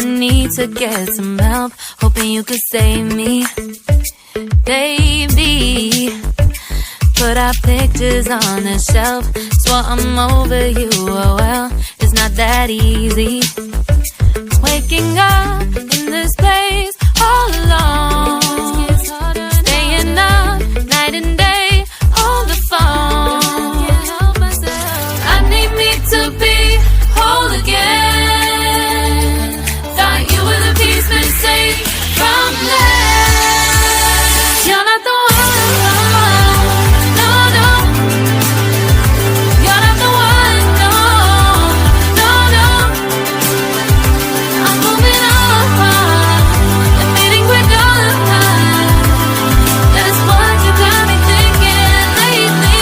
need to get some help, hoping you could save me. Baby, put our pictures on the shelf, swore I'm over you, oh well, it's not that easy. Waking up in this place all alone, staying up night and day on the phone. I need me to be whole again. Thought you were the piece missing from left. You're not the one, no, no. You're not the one, no, no, no. I'm moving on, admitting we're done. That's what you got me thinking lately.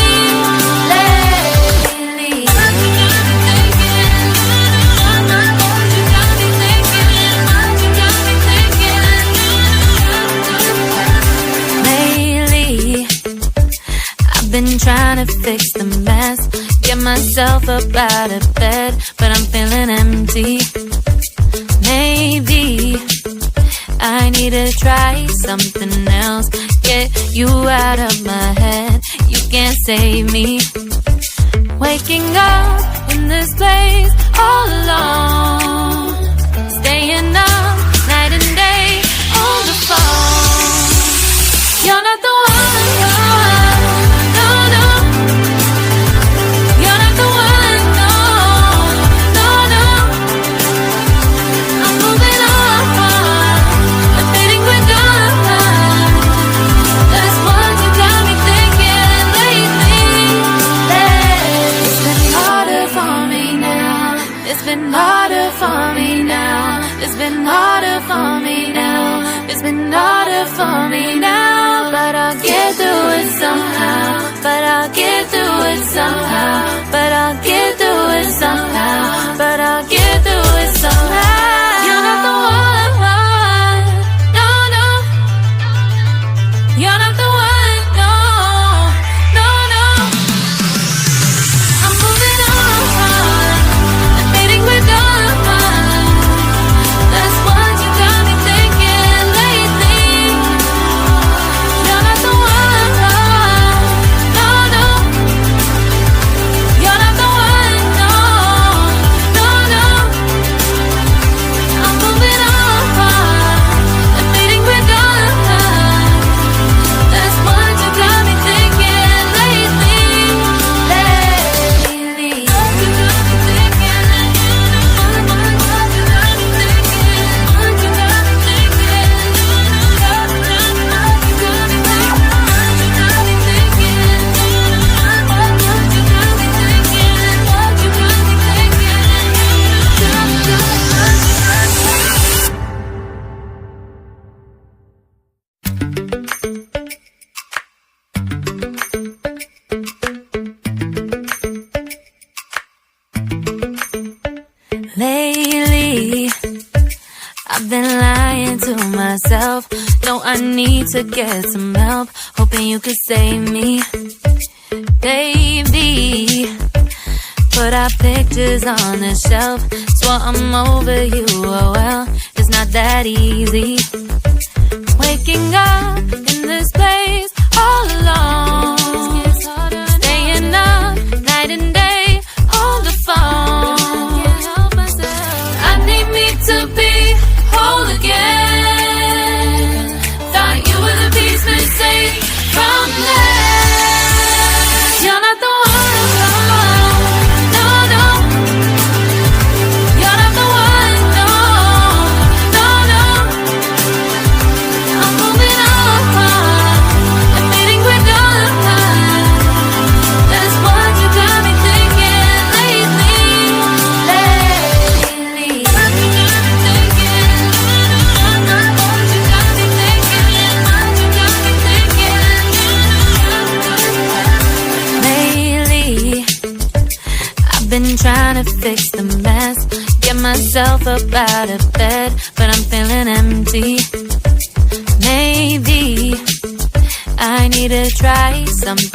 I've been trying to fix the mess, get myself up out of bed, but I'm feeling empty. Maybe I need to try something else, get you out of my head, you can't save me. Waking up in this place all alone, staying up night and day on the phone. You're not the one, no, no. You're not the one, no, no, no. I'm moving on, admitting we're done. That's what you got me thinking lately. It's been harder for me now. It's been harder for me now. It's been harder for me now. It's been harder for me now. But I'll get through it somehow. But I'll get through it somehow. But I'll get through it somehow. But I'll get through it somehow. You're not the one, no, no. You're not the one, no, no, no. I'm moving on, admitting we're done. That's what you got me thinking lately. You're not the one, no, no. You're not the one, no, no, no. I'm moving on, admitting we're done. That's what you got me thinking lately. Lately, I've been lying to myself. No, I need to get some help, hoping you could save me. Baby, put our pictures on the shelf, swore I'm over you, oh well, it's not that easy. Waking up in this place all alone, staying up night and day on the phone. I need me to be whole again. Thought you were the piece missing from left. You're not the one, no, no. You're not the one, no, no, no. I'm moving on, admitting we're done. That's what you got me thinking lately. Been trying to fix the mess, get myself up out of bed, but I'm feeling empty. Maybe I need to try something